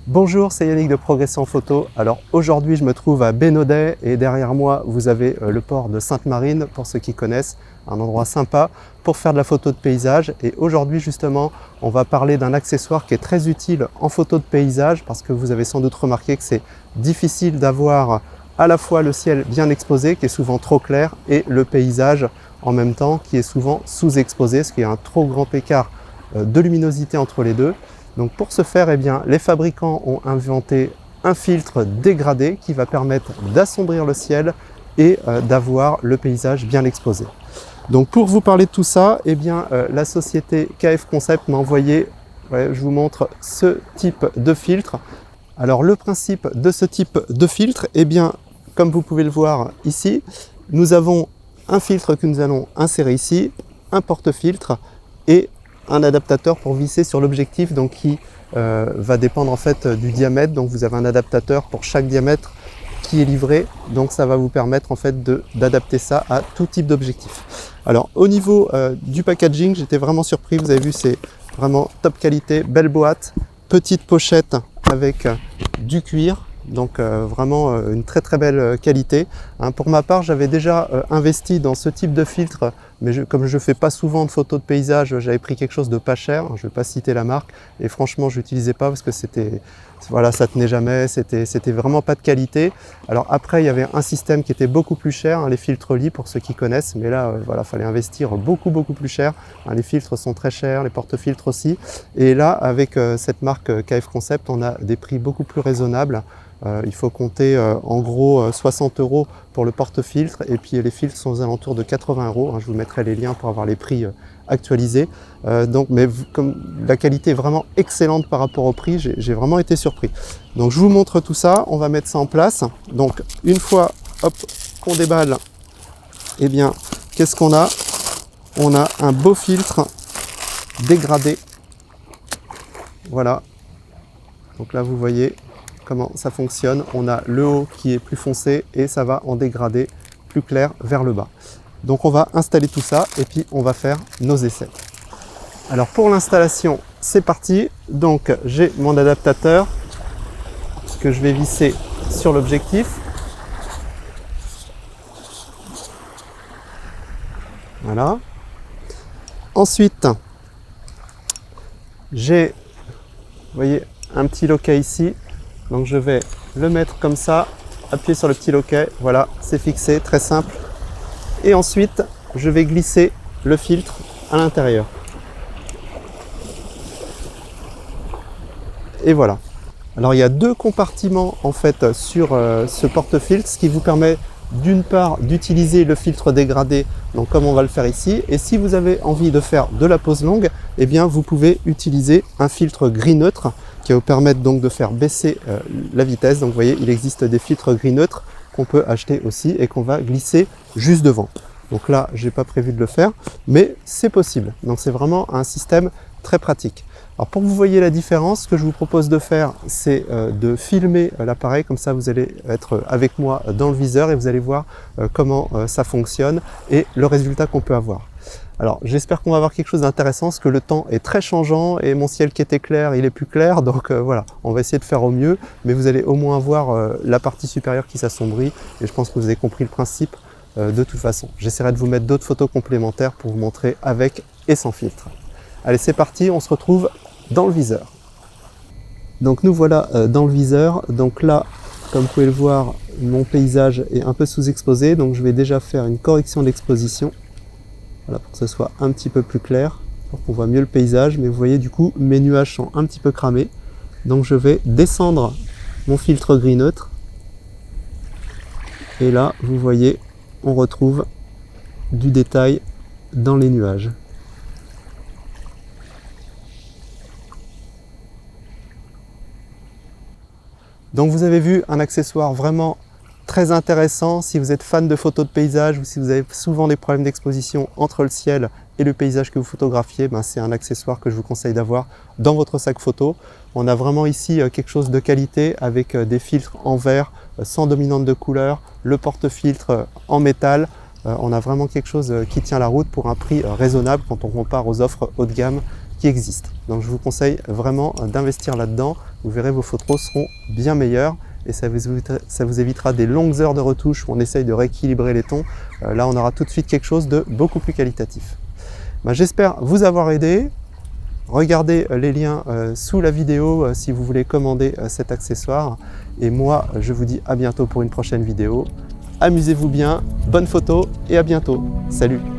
Bonjour, c'est Yannick de Progression Photo. Alors aujourd'hui je me trouve à Bénodet et derrière moi vous avez le port de Sainte-Marine, pour ceux qui connaissent, un endroit sympa pour faire de la photo de paysage. Et aujourd'hui justement on va parler d'un accessoire qui est très utile en photo de paysage, parce que vous avez sans doute remarqué que c'est difficile d'avoir à la fois le ciel bien exposé qui est souvent trop clair et le paysage en même temps qui est souvent sous-exposé, parce qu'il y a un trop grand écart de luminosité entre les deux. Donc pour ce faire, eh bien, les fabricants ont inventé un filtre dégradé qui va permettre d'assombrir le ciel et d'avoir le paysage bien exposé. Donc pour vous parler de tout ça, eh bien, la société KF Concept m'a envoyé, je vous montre ce type de filtre. Alors le principe de ce type de filtre, eh bien, comme vous pouvez le voir ici, nous avons un filtre que nous allons insérer ici, un porte-filtre et un adaptateur pour visser sur l'objectif, donc qui va dépendre en fait du diamètre. Donc vous avez un adaptateur pour chaque diamètre qui est livré, donc ça va vous permettre en fait d'adapter ça à tout type d'objectif. Alors au niveau du packaging, j'étais vraiment surpris. Vous avez vu, c'est vraiment top qualité, belle boîte, petite pochette avec du cuir. Donc vraiment une très belle qualité. Pour ma part, j'avais déjà investi dans ce type de filtre, mais comme je ne fais pas souvent de photos de paysage, j'avais pris quelque chose de pas cher, je ne vais pas citer la marque, et franchement je n'utilisais pas parce que voilà, ça tenait jamais, c'était vraiment pas de qualité. Alors après, il y avait un système qui était beaucoup plus cher, les filtres Lee pour ceux qui connaissent, mais là voilà, fallait investir beaucoup plus cher. Les filtres sont très chers, les porte-filtres aussi, et là avec cette marque KF Concept, on a des prix beaucoup plus raisonnables. Il faut compter en gros 60 € pour le porte-filtre, et puis les filtres sont aux alentours de 80 €. Je vous mettrai les liens pour avoir les prix actualisés. Mais comme la qualité est vraiment excellente par rapport au prix, j'ai vraiment été surpris. Donc je vous montre tout ça, on va mettre ça en place. Donc une fois qu'on déballe, eh bien qu'est-ce qu'on a? On a un beau filtre dégradé. Voilà. Donc là vous voyez comment ça fonctionne. On a le haut qui est plus foncé et ça va en dégradé plus clair vers le bas. Donc on va installer tout ça et puis on va faire nos essais. Alors pour l'installation, c'est parti. Donc j'ai mon adaptateur que je vais visser sur l'objectif. Voilà. Ensuite, j'ai, vous voyez, un petit loquet ici. Donc je vais le mettre comme ça, appuyer sur le petit loquet, voilà, c'est fixé, très simple. Et ensuite, je vais glisser le filtre à l'intérieur. Et voilà. Alors il y a deux compartiments en fait sur ce porte-filtre, ce qui vous permet d'une part d'utiliser le filtre dégradé, donc comme on va le faire ici, et si vous avez envie de faire de la pose longue, eh bien vous pouvez utiliser un filtre gris neutre qui va vous permettre donc de faire baisser la vitesse. Donc vous voyez, il existe des filtres gris neutres qu'on peut acheter aussi et qu'on va glisser juste devant. Donc là, j'ai pas prévu de le faire, mais c'est possible. Donc c'est vraiment un système très pratique. Alors pour que vous voyez la différence, ce que je vous propose de faire, c'est de filmer l'appareil, comme ça vous allez être avec moi dans le viseur et vous allez voir comment ça fonctionne et le résultat qu'on peut avoir. Alors j'espère qu'on va avoir quelque chose d'intéressant, parce que le temps est très changeant et mon ciel qui était clair, il est plus clair, donc voilà, on va essayer de faire au mieux, mais vous allez au moins voir la partie supérieure qui s'assombrit, et je pense que vous avez compris le principe de toute façon. J'essaierai de vous mettre d'autres photos complémentaires pour vous montrer avec et sans filtre. Allez, c'est parti, on se retrouve dans le viseur. Donc nous voilà dans le viseur. Donc là, comme vous pouvez le voir, mon paysage est un peu sous-exposé, donc je vais déjà faire une correction d'exposition. Voilà, pour que ce soit un petit peu plus clair, pour qu'on voit mieux le paysage. Mais vous voyez, du coup, mes nuages sont un petit peu cramés. Donc je vais descendre mon filtre gris neutre. Et là, vous voyez, on retrouve du détail dans les nuages. Donc vous avez vu un accessoire vraiment très intéressant si vous êtes fan de photos de paysage ou si vous avez souvent des problèmes d'exposition entre le ciel et le paysage que vous photographiez. C'est un accessoire que je vous conseille d'avoir dans votre sac photo. On a vraiment ici quelque chose de qualité avec des filtres en verre sans dominante de couleur, le porte-filtre en métal. On a vraiment quelque chose qui tient la route pour un prix raisonnable quand on compare aux offres haut de gamme qui existent. Donc je vous conseille vraiment d'investir là-dedans vous verrez vos photos seront bien meilleures et ça vous évitera des longues heures de retouche où on essaye de rééquilibrer les tons. Là, on aura tout de suite quelque chose de beaucoup plus qualitatif. J'espère vous avoir aidé. Regardez les liens sous la vidéo si vous voulez commander cet accessoire. Et moi, je vous dis à bientôt pour une prochaine vidéo. Amusez-vous bien, bonne photo et à bientôt. Salut!